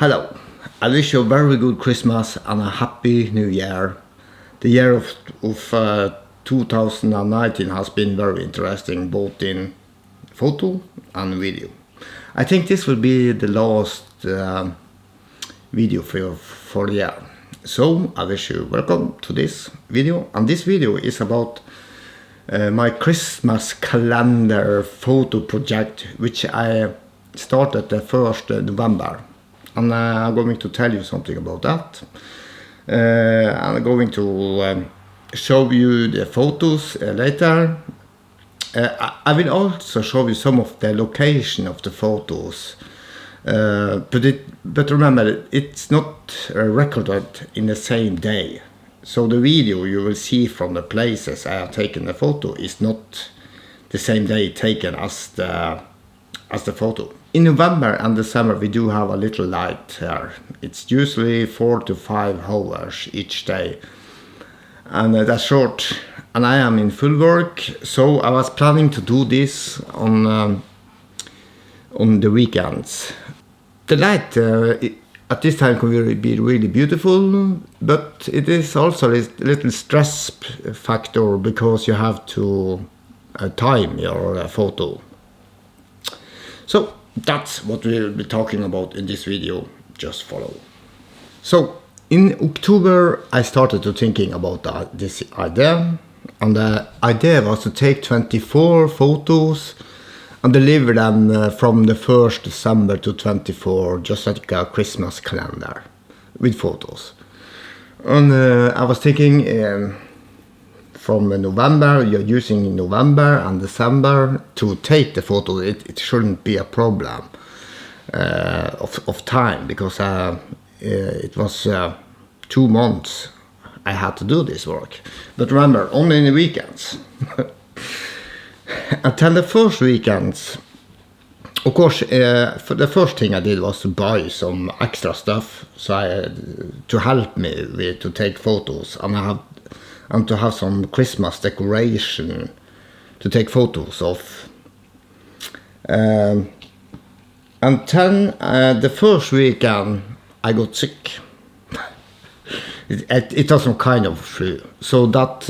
Hello, I wish you a very good Christmas and a happy New Year. The year of 2019 has been very interesting both in photo and video. I think this will be the last video for the year. So I wish you welcome to this video, and this video is about my Christmas calendar photo project, which I started the 1st November. And I'm going to tell you something about that. I'm going to show you the photos later. I will also show you some of the location of the photos. But remember, it's not recorded in the same day. So the video you will see from the places I have taken the photo is not the same day taken as the photo. In November and December we do have a little light here. It's usually 4 to 5 hours each day. And that's short. And I am in full work, so I was planning to do this on the weekends. The light at this time can be really beautiful, but it is also a little stress factor because you have to time your photo. So that's what we'll be talking about in this video. Just follow. So in October I started to thinking about this idea, and the idea was to take 24 photos and deliver them from the 1st December to 24, just like a Christmas calendar with photos. And I was thinking from November, you're using November and December to take the photo. It shouldn't be a problem of time, because it was 2 months I had to do this work. But remember, only in the weekends. Until the first weekends, of course, for the first thing I did was to buy some extra stuff to help me to take photos, and to have some Christmas decoration to take photos of. And then the first weekend I got sick. It was some kind of flu, so that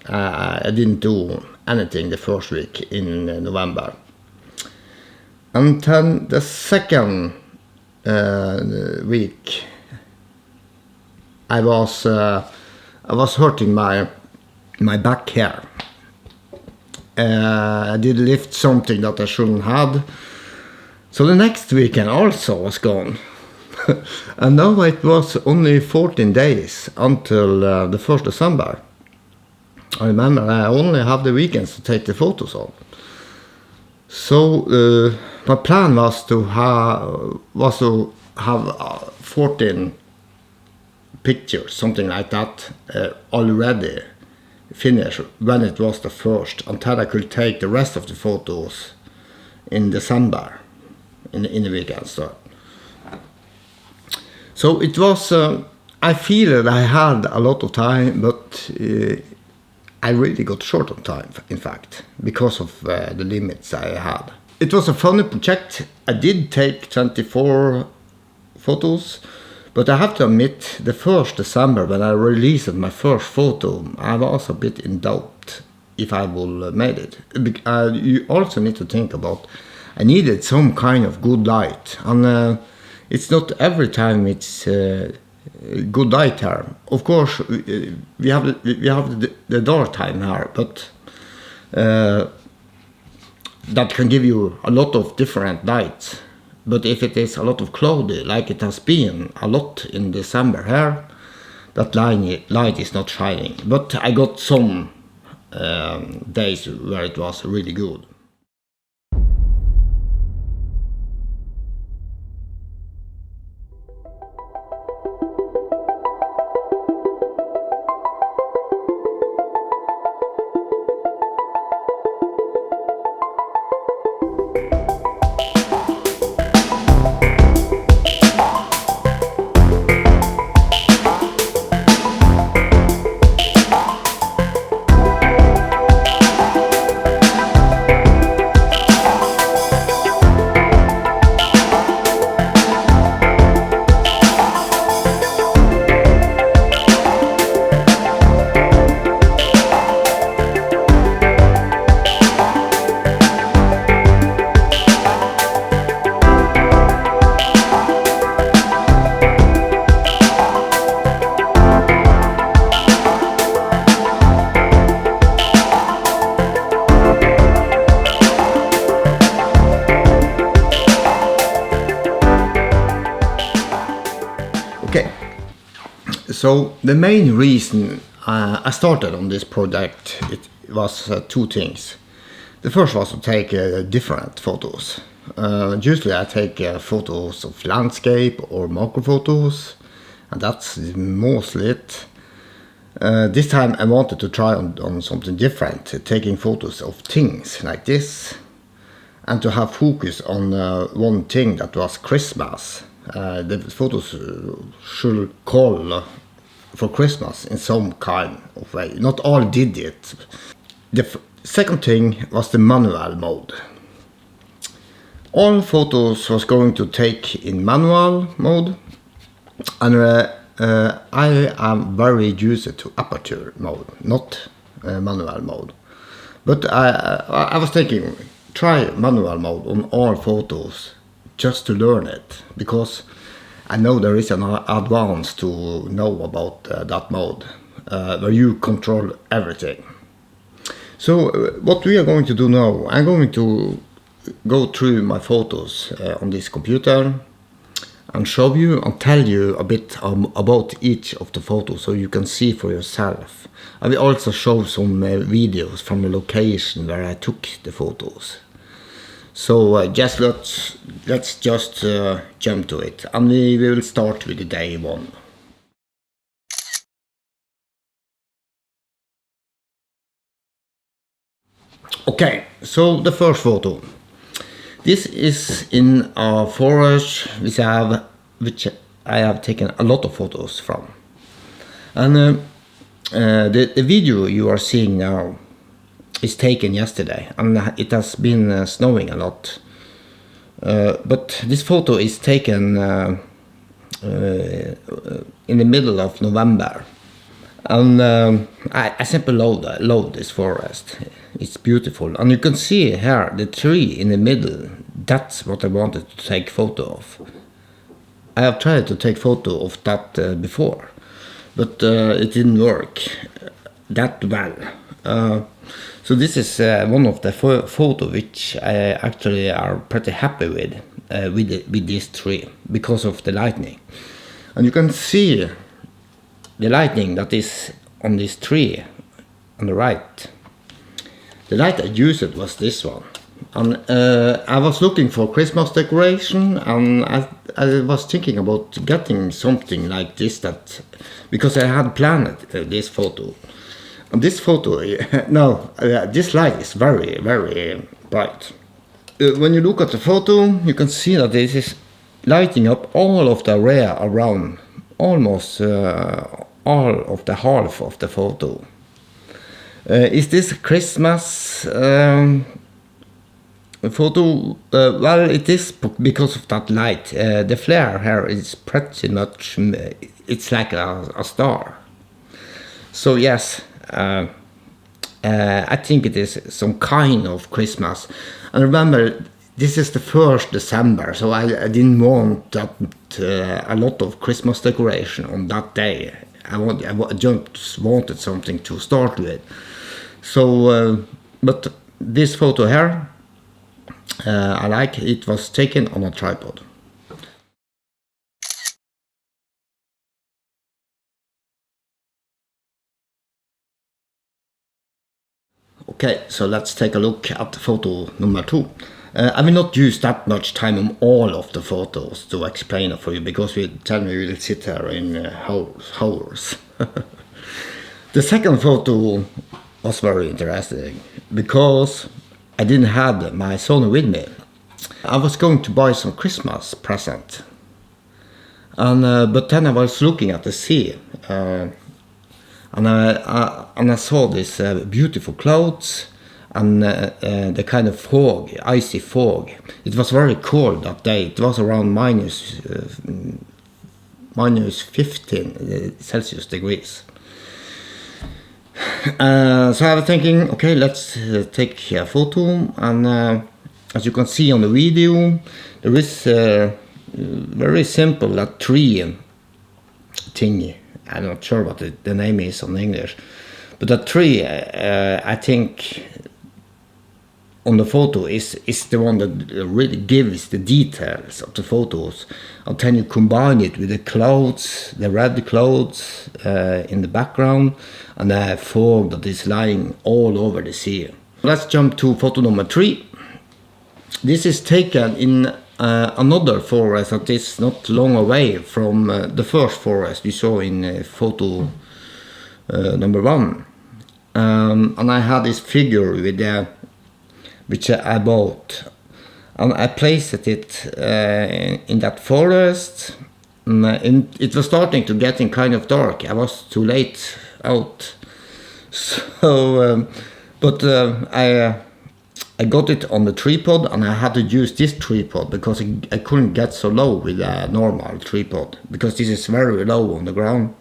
I didn't do anything the first week in November. And then the second week I was hurting my back here. I did lift something that I shouldn't have, so the next weekend also was gone. And now it was only 14 days until the 1st December. I remember I only have the weekends to take the photos of. So my plan was to have 14 pictures, something like that, already finished when it was the 1st, until I could take the rest of the photos in December, in the weekends. So it was, I feel that I had a lot of time, but I really got short on time, in fact, because of the limits I had. It was a funny project. I did take 24 photos, but I have to admit, the 1st December, when I released my first photo, I was a bit in doubt if I would made it. You also need to think about, I needed some kind of good light, and it's not every time it's good light here. Of course, we have the dark time here, but that can give you a lot of different lights. But if it is a lot of cloudy, like it has been a lot in December here, that light is not shining. But I got some days where it was really good. So the main reason I started on this project, it was two things. The first was to take different photos. Usually I take photos of landscape or macro photos, and that's mostly it. This time I wanted to try on something different, taking photos of things like this, and to have focus on one thing, that was Christmas. The photos should call for Christmas in some kind of way. Not all did it. The second thing was the manual mode. All photos was going to take in manual mode, and I am very used to aperture mode, not manual mode. But I was thinking, try manual mode on all photos just to learn it, because I know there is an advance to know about that mode, where you control everything. So what we are going to do now, I'm going to go through my photos on this computer and show you and tell you a bit about each of the photos, so you can see for yourself. I will also show some videos from the location where I took the photos. So let's just jump to it, and we will start with the day one. Okay, so the first photo. This is in a forest which I have taken a lot of photos from. And the video you are seeing now is taken yesterday, and it has been snowing a lot. But this photo is taken in the middle of November. And I simply love this forest. It's beautiful, and you can see here the tree in the middle. That's what I wanted to take photo of. I have tried to take photo of that before, but it didn't work that well. So this is one of the photo which I actually are pretty happy with this tree, because of the lightning. And you can see the lightning that is on this tree on the right. The light I used was this one. And I was looking for Christmas decoration, and I was thinking about getting something like this, that because I had planned this photo. And this photo, this light is very, very bright. When you look at the photo, you can see that this is lighting up all of the area around, almost all of the half of the photo. Is this Christmas photo? Well, it is because of that light. The flare here is pretty much, it's like a star. So yes, I think it is some kind of Christmas. And remember, this is the 1st December, so I didn't want that a lot of Christmas decoration on that day. I just wanted something to start with. So, but this photo here, I like. It was taken on a tripod. Okay, so let's take a look at photo number 2. I will not use that much time on all of the photos to explain it for you, because we will sit here in hours. The second photo was very interesting, because I didn't have my son with me. I was going to buy some Christmas present, and but then I was looking at the sea, and I saw these beautiful clouds, and the kind of fog, icy fog. It was very cold that day. It was around minus 15 Celsius degrees. So I was thinking, okay, let's take a photo, and as you can see on the video, there is very simple that tree thingy. I'm not sure what the name is in English, but that tree, I think on the photo is the one that really gives the details of the photos. And then you combine it with the clouds, the red clouds in the background, and the fog that is lying all over the sea. Let's jump to photo number 3. This is taken in another forest that is not long away from the first forest you saw in photo number 1. And I had this figure with which I bought, and I placed it in that forest. And it was starting to getting kind of dark. I was too late out, so but I got it on the tripod, and I had to use this tripod because I couldn't get so low with a normal tripod, because this is very low on the ground.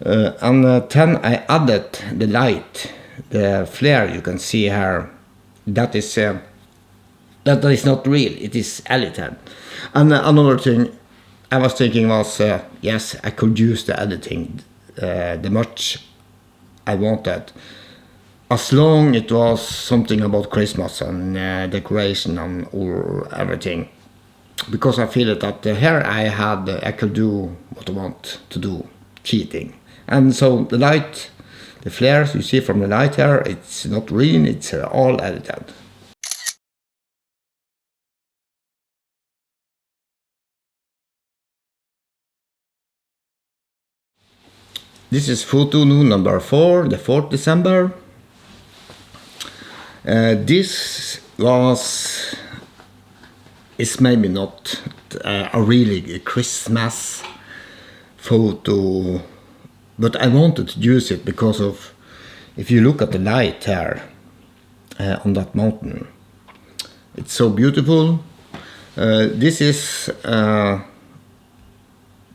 And then I added the light, the flare you can see here. That is not real, it is edited. And another thing I was thinking was, yes, I could use the editing the much I wanted, as long it was something about Christmas and decoration and or everything. Because I feel that here I could do what I want to do, cheating. And so the light, the flares you see from the light here, it's not real, it's all edited. This is photo number 4, the 4th December. This is maybe not a really Christmas photo, but I wanted to use it because of, if you look at the light here on that mountain, it's so beautiful. This is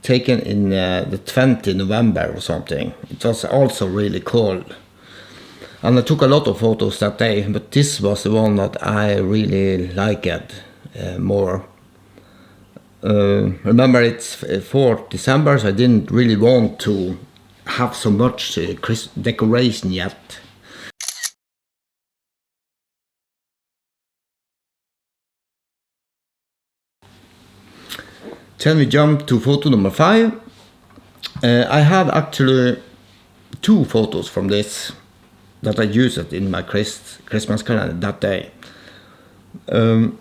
taken in the 20th November or something. It was also really cold. And I took a lot of photos that day, but this was the one that I really liked more. Remember, it's 4th December, so I didn't really want to have so much decoration yet. Then we jump to photo number 5. I have actually 2 photos from this that I used in my Christmas calendar that day. The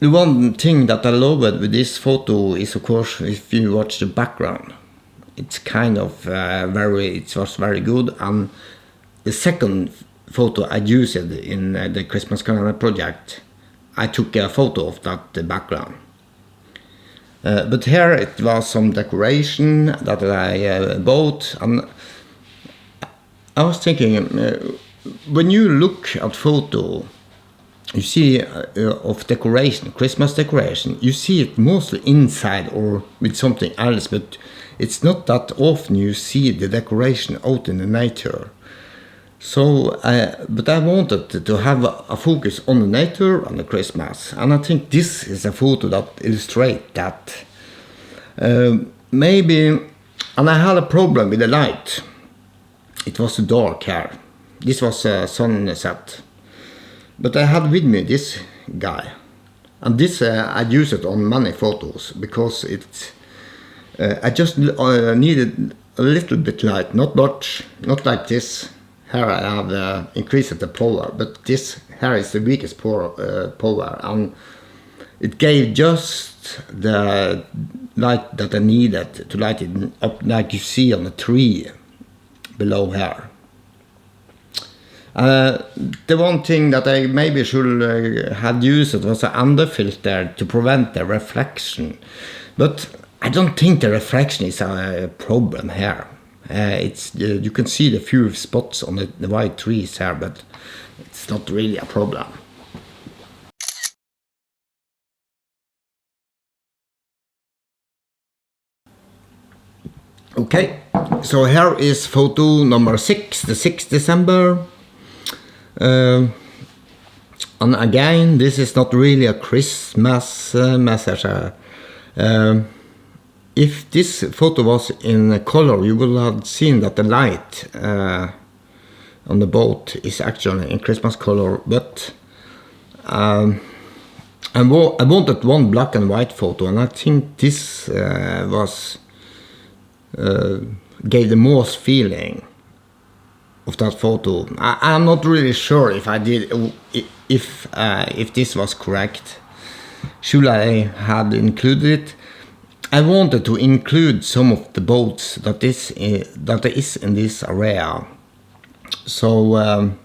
one thing that I loved with this photo is, of course, if you watch the background. It's kind of it was very good. And the second photo I used in the Christmas calendar project, I took a photo of the background. But here it was some decoration that I bought, and I was thinking, when you look at photo, you see of decoration, Christmas decoration, you see it mostly inside or with something else, but it's not that often you see the decoration out in the nature. So, but I wanted to have a focus on the nature and the Christmas, and I think this is a photo that illustrates that. Maybe, and I had a problem with the light. It was dark here. This was a sunset, but I had with me this guy, and this I used it on many photos because I just needed a little bit light, not much, not like this. Here I have increased the power, but this here is the weakest power, and it gave just the light that I needed to light it up, like you see on the tree below here. The one thing that I maybe should have used was an underfilter to prevent the reflection, but I don't think the reflection is a problem here. You can see the few spots on the white trees here, but it's not really a problem. Okay, so here is photo number 6, the 6th December. And again, this is not really a Christmas message. If this photo was in color, you will have seen that the light on the boat is actually in Christmas color, but I wanted one black and white photo, and I think this gave the most feeling of that photo. I'm not really sure if I did, if this was correct. Should I have included it? I wanted to include some of the boats that is in this area. So,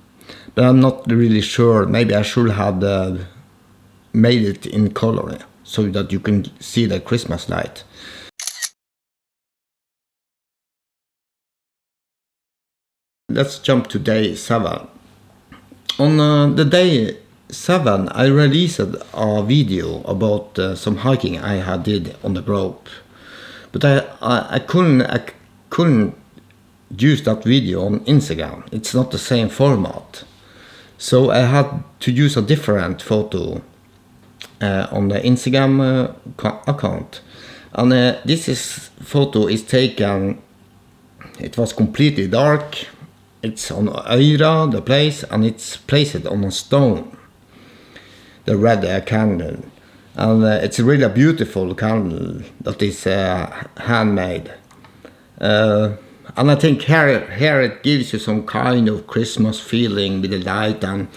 but I'm not really sure. Maybe I should have made it in color so that you can see the Christmas light. Let's jump to day 7. On the day 7, I released a video about some hiking I had did on the rope, but I couldn't use that video on Instagram. It's not the same format, so I had to use a different photo on the Instagram account. And this photo is taken. It was completely dark. It's on Øyra, the place, and it's placed on a stone. The red candle, and it's really a beautiful candle that is handmade. And I think here it gives you some kind of Christmas feeling with the light, and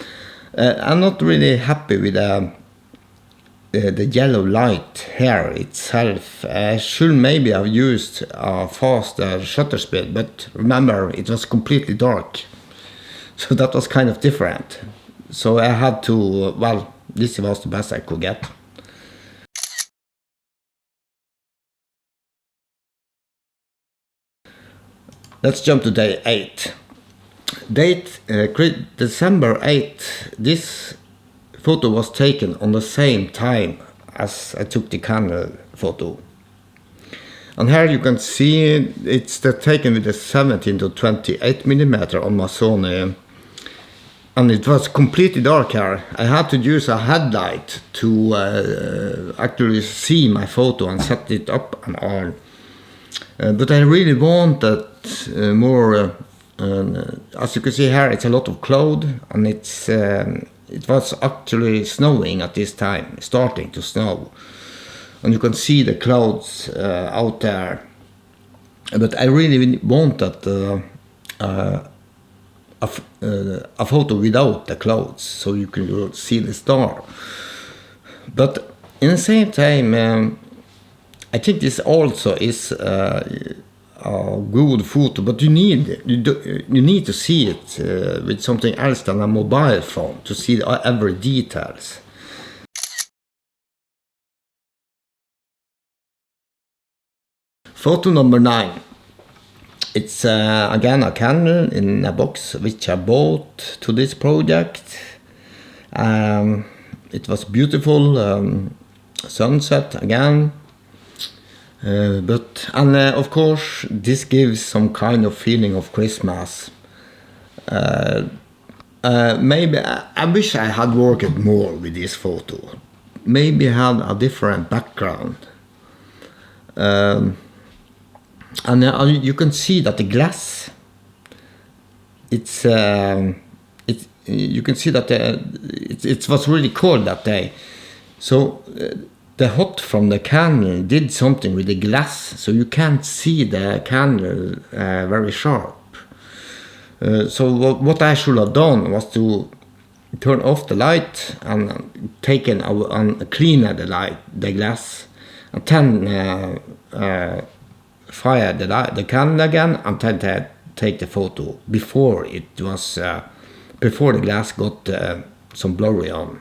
I'm not really happy with the yellow light here itself. I should maybe have used a faster shutter speed, but remember, it was completely dark, so that was kind of different. So I had to, well, this was the best I could get. Let's jump to day 8. December 8th, this photo was taken on the same time as I took the candle photo. And here you can see it's taken with a 17 to 28 millimeter on my Sony. And it was completely dark here. I had to use a headlight to actually see my photo and set it up and on. But I really wanted more. As you can see here, it's a lot of cloud, and it was actually snowing at this time, starting to snow. And you can see the clouds out there. But I really wanted a photo without the clouds, so you can see the star. But in the same time, I think this also is a good photo, but you need to see it with something else than a mobile phone to see every details. Photo number 9. It's again a candle in a box which I bought to this project. It was beautiful sunset again. And of course this gives some kind of feeling of Christmas. Maybe I wish I had worked more with this photo. Maybe had a different background. And you can see that the glass, you can see that it was really cold that day. So the hot from the candle did something with the glass, so you can't see the candle very sharp. So what I should have done was to turn off the light and clean the glass, and then fire the candle again, and then take the photo before the glass got some blurry on.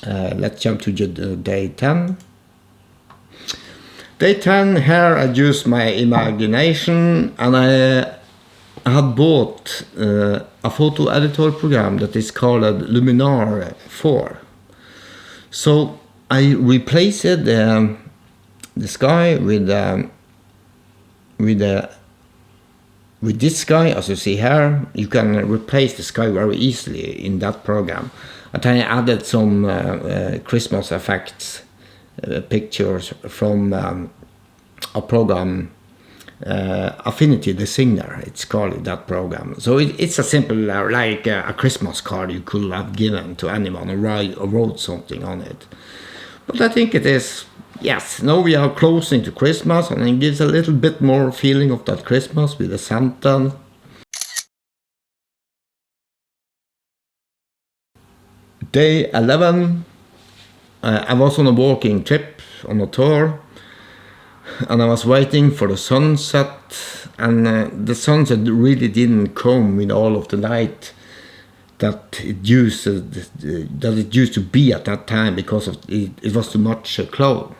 Let's jump to day 10. Day 10, here I used my imagination, and I had bought a photo editor program that is called Luminar 4. So I replaced the sky with this sky, as you see here. You can replace the sky very easily in that program. And I added some Christmas effects pictures from a program Affinity Designer, it's called, that program. So it's a simple, like a Christmas card you could have given to anyone or wrote something on it. But I think it is, yes, now we are closing to Christmas, and it gives a little bit more feeling of that Christmas with the Santa. Day 11, I was on a walking trip on a tour, and I was waiting for the sunset, and the sunset really didn't come with all of the light that it used to be at that time, because of it was too much cloud.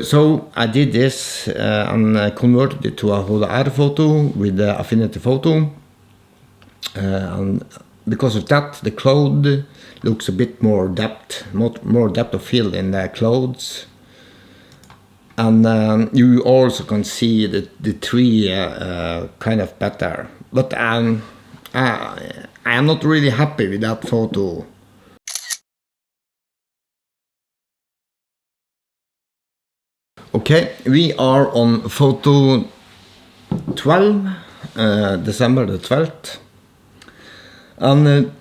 So I did this and converted it to a HDR photo with the Affinity Photo, and because of that the cloud looks a bit more depth of field in the clouds. And you also can see the tree kind of better. But I am not really happy with that photo. Okay, we are on photo 12, December the 12th. And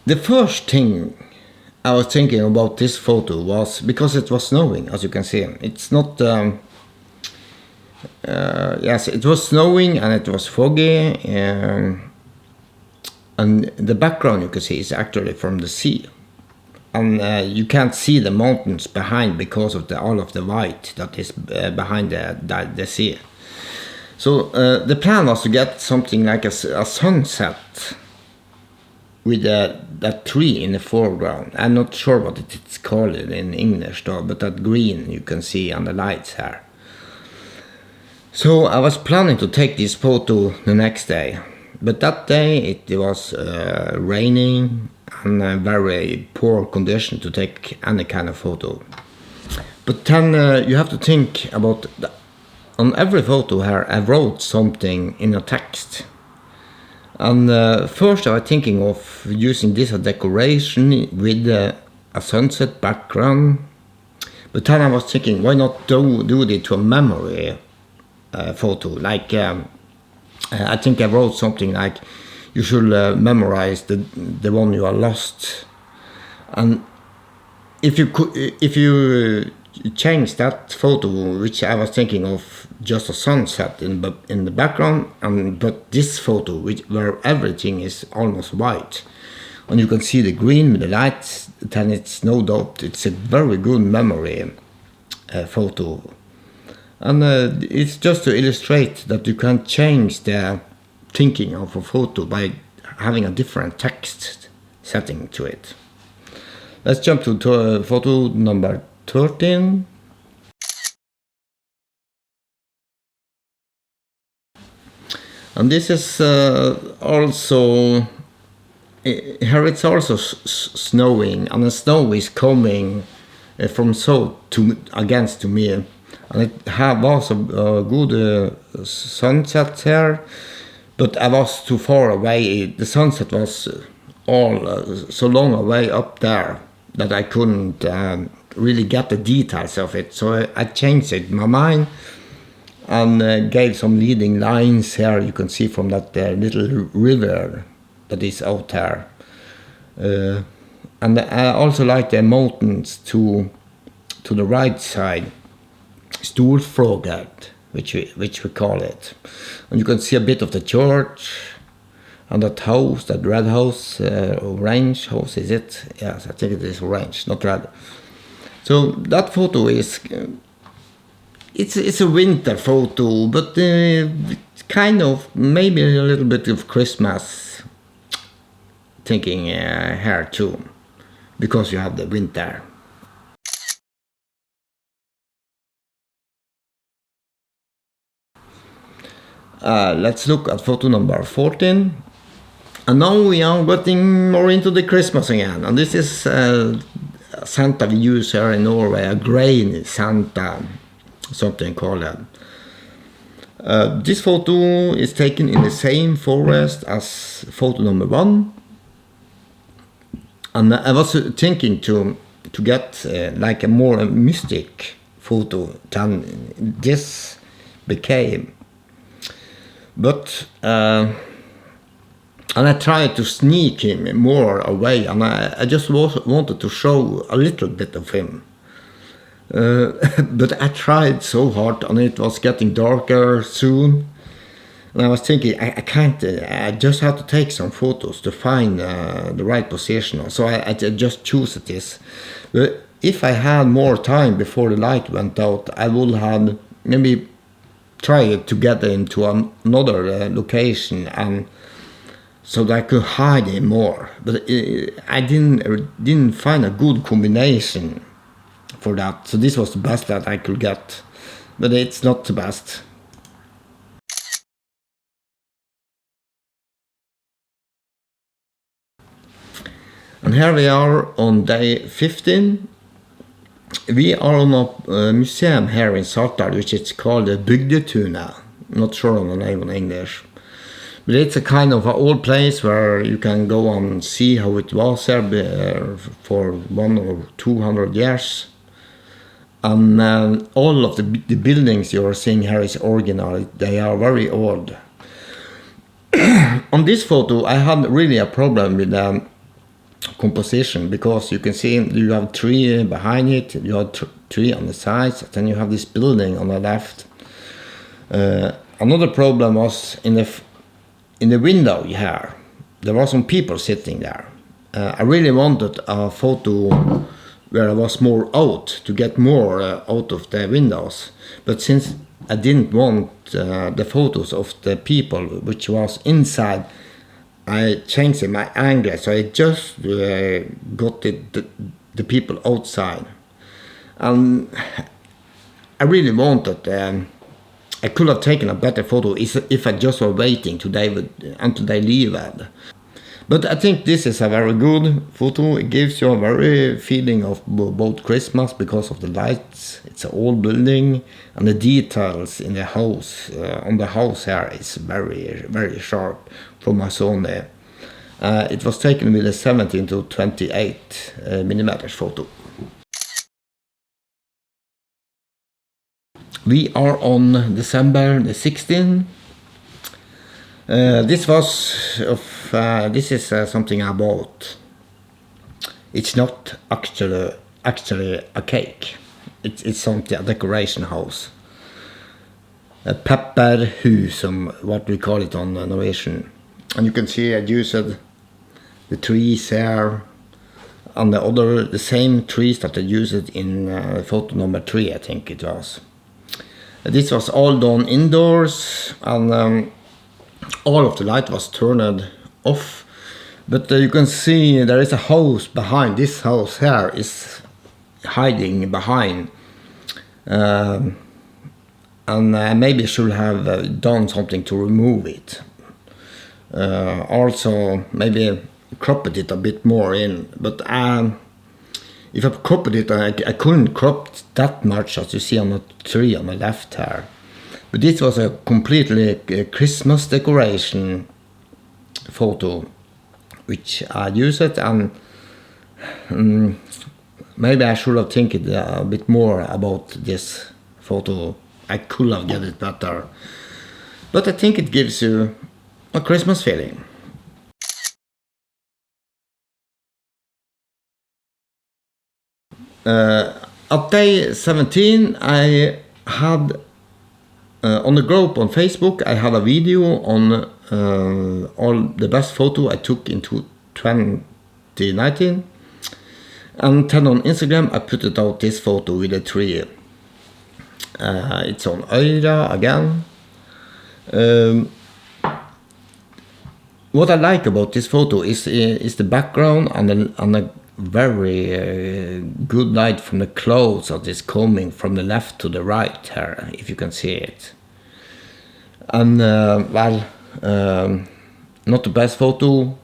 the first thing I was thinking about this photo was because it was snowing, as you can see. It's not, yes, it was snowing and it was foggy, and the background you can see is actually from the sea. And you can't see the mountains behind because of all of the white that is behind the sea. So the plan was to get something like a sunset with that tree in the foreground. I'm not sure what it's called in English though, but that green you can see on the lights here. So I was planning to take this photo the next day, but that day it was raining and a very poor condition to take any kind of photo. But then you have to think about on every photo here I wrote something in a text. And first I was thinking of using this as decoration with a sunset background. But then I was thinking, why not do it to a memory photo? Like, I think I wrote something like, you should memorize the one you are lost. And if you change that photo, which I was thinking of just a sunset in the background, but this photo where everything is almost white, and you can see the green with the lights, then it's no doubt it's a very good memory photo. And it's just to illustrate that you can change the thinking of a photo by having a different text setting to it. Let's jump to photo number 13. And this is also, here it's also snowing, and the snow is coming from south against me. And it was a good sunset here, but I was too far away. The sunset was so long away up there that I couldn't really get the details of it. So I changed it, my mind, and gave some leading lines here. You can see from that little river that is out there. And I also like the mountains to the right side, Storfråget, which we call it. And you can see a bit of the church and that house, that red house, orange house, is it? Yes, I think it is orange, not red. So that photo is, it's a winter photo, but kind of maybe a little bit of Christmas thinking here too, because you have the winter. Let's look at photo number 14. And now we are getting more into the Christmas again. And this is Santa we use here in Norway, a grain Santa, something called that. This photo is taken in the same forest as photo number 1. And I was thinking to get like a more mystic photo than this became. But and I tried to sneak him more away, and I just wanted to show a little bit of him. But I tried so hard, and it was getting darker soon. And I was thinking, I can't, I just have to take some photos to find the right position. So I just chose this. But if I had more time before the light went out, I would have maybe tried to get into another location, and so that I could hide him more. But I didn't find a good combination for that. So this was the best that I could get. But it's not the best. And here we are on day 15. We are on a museum here in Saltdal, which is called the Bygdetunet. Not sure on the name in English. But it's a kind of an old place where you can go and see how it was here for 100 or 200 years. And all of the buildings you're seeing here is original. They are very old. On this photo, I had really a problem with composition, because you can see you have tree behind it, you have tree on the sides, then you have this building on the left. Another problem was in the window here. There were some people sitting there. I really wanted a photo where I was more out, to get more out of the windows. But since I didn't want the photos of the people which was inside, I changed my angle, so I just got the people outside. And I really wanted, I could have taken a better photo if I just were waiting until they leave. But I think this is a very good photo. It gives you a very feeling of both Christmas because of the lights. It's an old building, and the details in the house, on the house here, is very, very sharp from my zone there. It was taken with a 17 to 28 millimeters photo. We are on December the 16th. This is something I bought. It's not actually a cake. It's something, a decoration house. A pepperhus, what we call it on Norwegian. And you can see I used the trees here, and the same trees that I used in photo number 3, I think it was. This was all done indoors, and all of the light was turned off. But you can see there is a house behind. This house here is hiding behind. And maybe should have done something to remove it. Also, maybe cropped it a bit more in. But if I cropped it, I couldn't crop that much as you see on the tree on the left here. But this was a completely Christmas decoration photo, which I used it, and maybe I should have think a bit more about this photo. I could have get it better, but I think it gives you a Christmas feeling. At day 17, I had on the group on Facebook, I had a video on all the best photo I took in 2019, and then on Instagram I put it out this photo with a tree. It's on Øyra again. What I like about this photo is the background and the very good light from the clouds that is coming from the left to the right here, if you can see it. And not the best photo.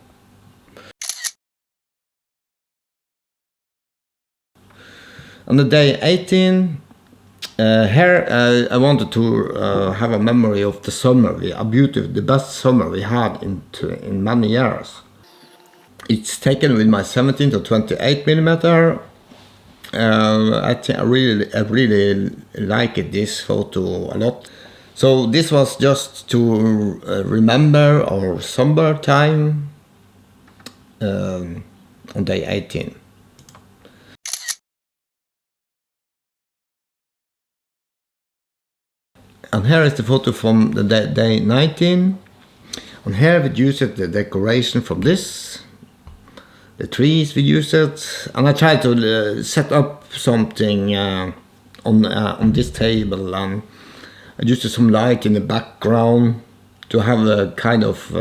On the day 18, here I wanted to have a memory of the summer, the best summer we had in many years. It's taken with my 17 to 28 millimeter. I really liked this photo a lot. So this was just to remember our summer time on day 18. And here is the photo from the day 19. And here we used the decoration from this. The trees we used it. And I tried to set up something on this table. And I used some light in the background to have a kind of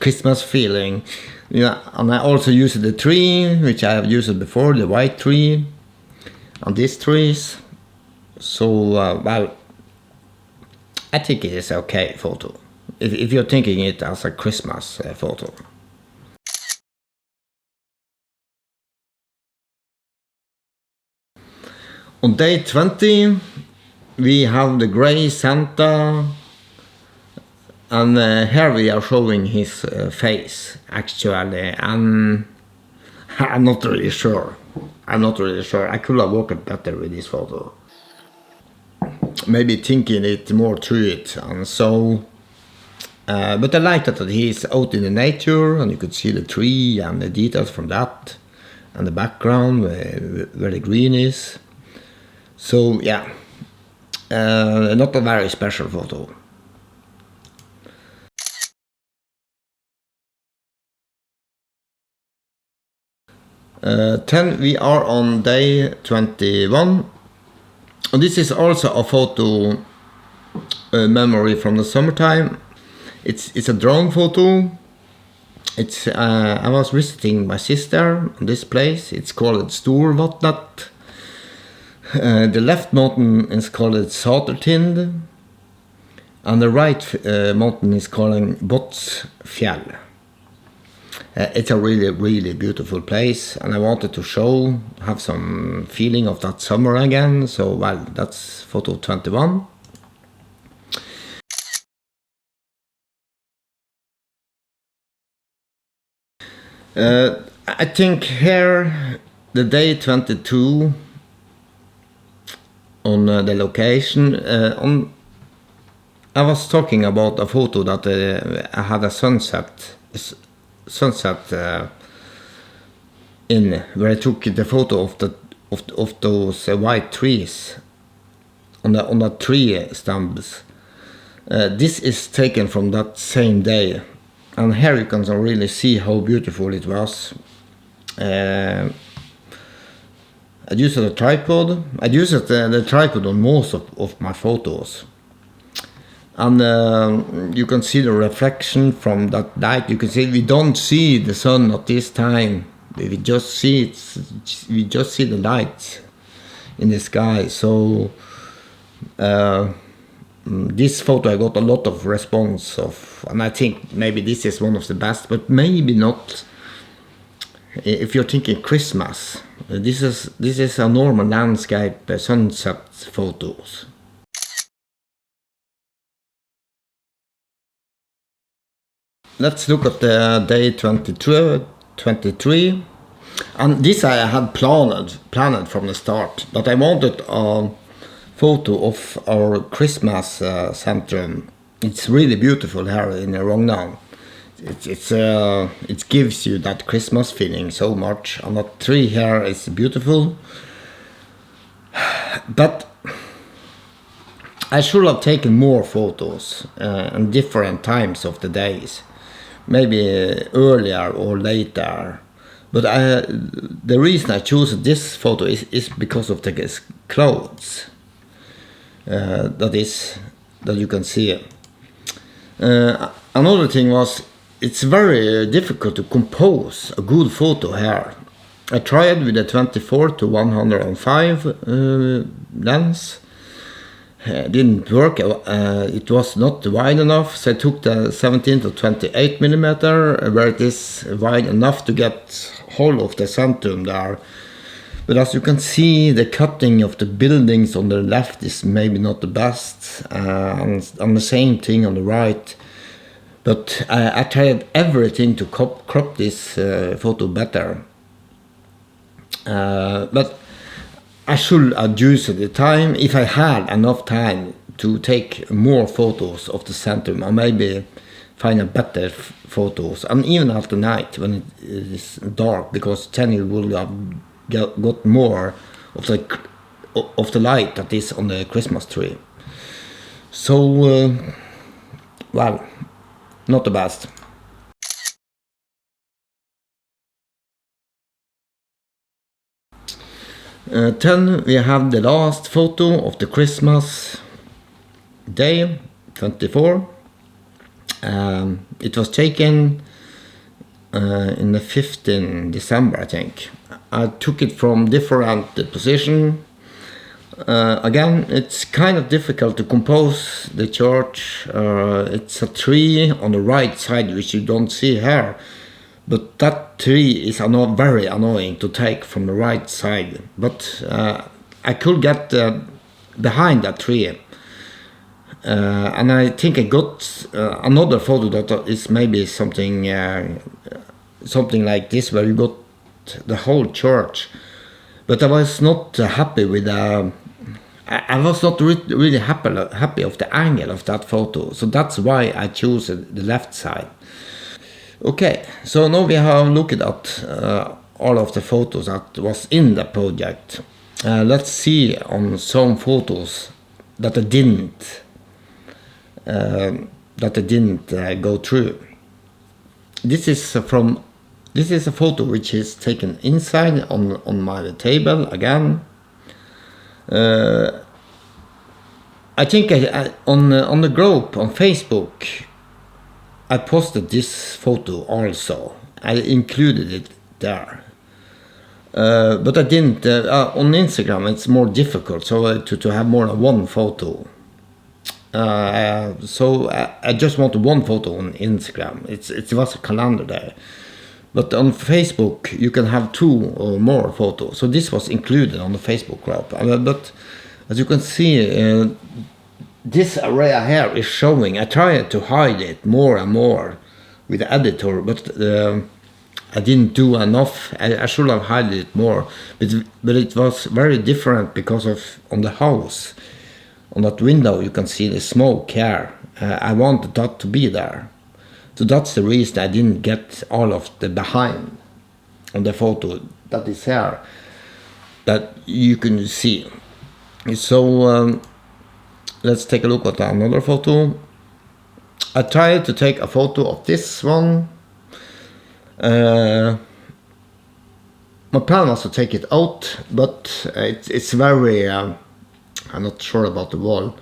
Christmas feeling. Yeah, and I also used the tree, which I have used before, the white tree, and these trees. So, well, I think it is okay photo, if you're thinking it as a Christmas photo. On day 20, we have the grey Santa, and here we are showing his face, actually, and I'm not really sure. I could have worked better with this photo. Maybe thinking it more through it, and so. But I like that he's out in the nature, and you could see the tree and the details from that, and the background where the green is. So yeah, not a very special photo. Then we are on day 21. And this is also a photo memory from the summertime. It's a drone photo. It's I was visiting my sister on this place. It's called Storvatnet. The left mountain is called Satertind, and the right mountain is called Botsfjell. It's a really beautiful place, and I wanted to have some feeling of that summer again. So, well, that's photo 21. I think here, the day 22, on the location, I was talking about a photo that I had a sunset in, where I took the photo of those white trees on the tree stumps. This is taken from that same day, and here you can really see how beautiful it was. I used a tripod. I used the tripod on most of my photos. And you can see the reflection from that light. You can see we don't see the sun at this time. We just see the light in the sky. So this photo I got a lot of response of, and I think maybe this is one of the best, but maybe not. If you're thinking Christmas, this is a normal landscape sunset photos. Let's look at the day 23. And this I had planned from the start, but I wanted a photo of our Christmas centrum. It's really beautiful here in Rognan. It gives you that Christmas feeling so much, and that tree here is beautiful. But I should have taken more photos in different times of the days, maybe earlier or later. But the reason I chose this photo is because of the clouds that you can see. Another thing was, it's very difficult to compose a good photo here. I tried with the 24-105 lens. Didn't work. It was not wide enough, so I took the 17-28 millimeter, where it is wide enough to get hold of the centrum there. But as you can see, the cutting of the buildings on the left is maybe not the best, and the same thing on the right. But I tried everything to crop this photo better. But I should adjust the time if I had enough time to take more photos of the center, or maybe find a better photos, and even at the night when it is dark, because then you will have got more of the light that is on the Christmas tree. So, well, not the best. Then we have the last photo of the Christmas day, 24. It was taken in the 15th December, I think. I took it from different position. Again, it's kind of difficult to compose the church. It's a tree on the right side, which you don't see here. But that tree is very annoying to take from the right side. But I could get behind that tree. And I think I got another photo that is maybe something like this, where you got the whole church. But I was not happy with I was not really happy of the angle of that photo. So that's why I chose the left side. Okay, so now we have looked at all of the photos that was in the project. Let's see on some photos that I didn't go through. This is a photo which is taken inside on my table again. I think on the group on Facebook, I posted this photo also. I included it there. But I didn't, on Instagram it's more difficult to have more than one photo. So I just wanted one photo on Instagram. It was a calendar there. But on Facebook you can have 2 or more photos. So this was included on the Facebook group. But as you can see, this area here is showing. I tried to hide it more and more with the editor, but I didn't do enough. I should have hidden it more, but it was very different because of on the house, on that window you can see the smoke here. I wanted that to be there, so that's the reason I didn't get all of the behind on the photo that is here that you can see. So let's take a look at another photo. I tried to take a photo of this one. My plan was to take it out, but it's very, I'm not sure about the wall.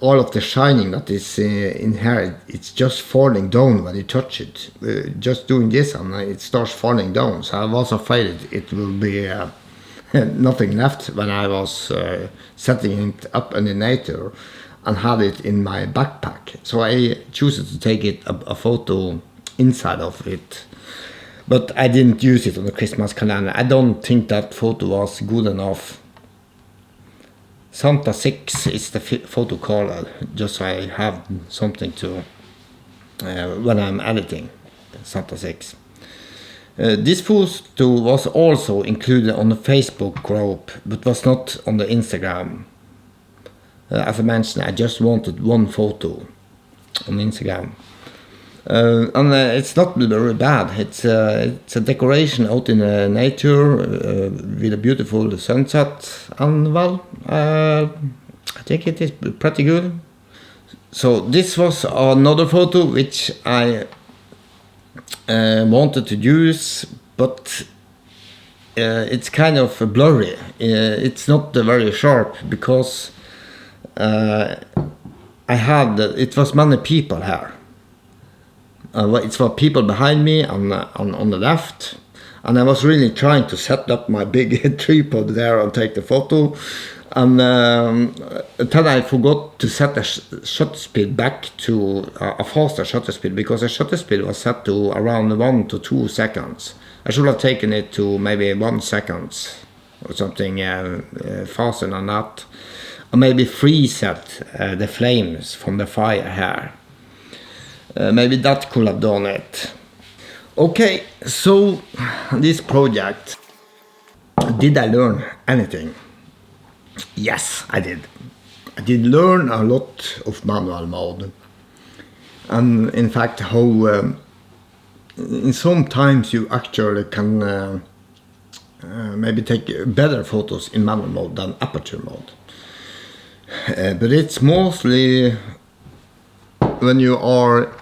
All of the shining that is in here, it's just falling down when you touch it. Just doing this and it starts falling down, so I was afraid it will be nothing left when I was setting it up in the nature and had it in my backpack. So I chose to take it a photo inside of it, but I didn't use it on the Christmas calendar. I don't think that photo was good enough. Santa 6 is the photo color, just so I have something to when I'm editing Santa 6. This photo was also included on the Facebook group, but was not on the Instagram. As I mentioned, I just wanted one photo on Instagram. And it's not very bad. It's a decoration out in the nature with a beautiful sunset, and well, I think it is pretty good. So this was another photo which I wanted to use, but it's kind of blurry. It's not very sharp because it was many people here. It's for people behind me on the left, and I was really trying to set up my big tripod there and take the photo, and then I forgot to set the shutter speed back to a faster shutter speed, because the shutter speed was set to around 1 to 2 seconds. I should have taken it to maybe 1 second or something faster than that, or maybe reset the flames from the fire here. Maybe that could have done it. Okay, so this project did I learn anything? Yes, I did. I did learn a lot of manual mode. And in fact, how in sometimes you actually can maybe take better photos in manual mode than aperture mode. But it's mostly when you are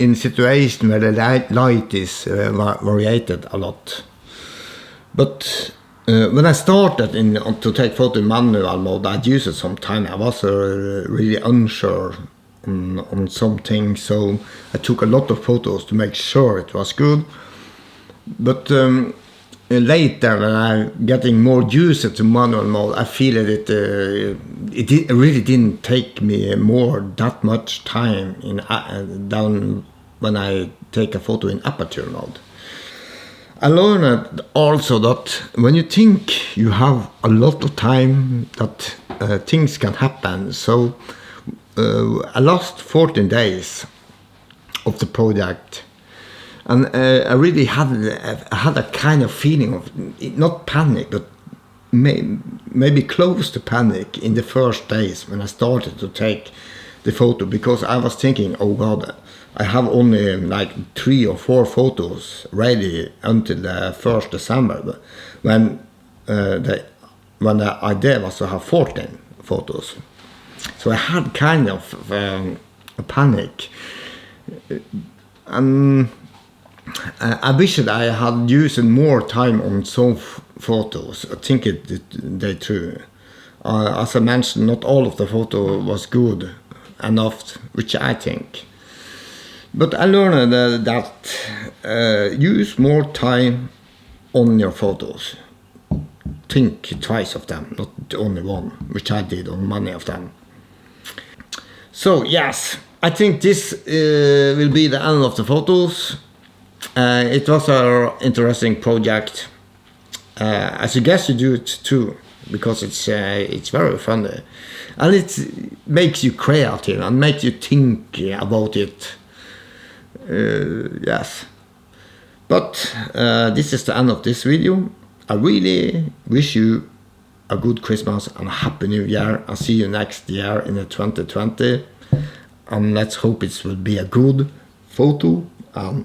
in situation where the light is variated a lot. But when I started to take photo in manual mode, I'd use it some time. I was really unsure on something, so I took a lot of photos to make sure it was good. But later, when I'm getting more used to manual mode, I feel that it really didn't take me that much time down when I take a photo in aperture mode. I learned also that when you think you have a lot of time, that things can happen. So I lost 14 days of the project. And I really had a kind of feeling of, not panic, but maybe close to panic in the first days when I started to take the photo, because I was thinking, oh God, I have only like 3 or 4 photos ready until the 1st December, when the idea was to have 14 photos. So I had kind of a panic. And I wish that I had used more time on some photos. I think they true. As I mentioned, not all of the photo was good enough, which I think. But I learned that use more time on your photos. Think twice of them, not only one, which I did on many of them. So yes, I think this will be the end of the photos. It was an interesting project. I suggest you do it too, because it's very funny, and it makes you creative and makes you think about it. Yes. But this is the end of this video. I really wish you a good Christmas and a happy New Year. I'll see you next year in the 2020. And let's hope it will be a good photo and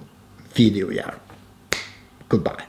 video year. Goodbye.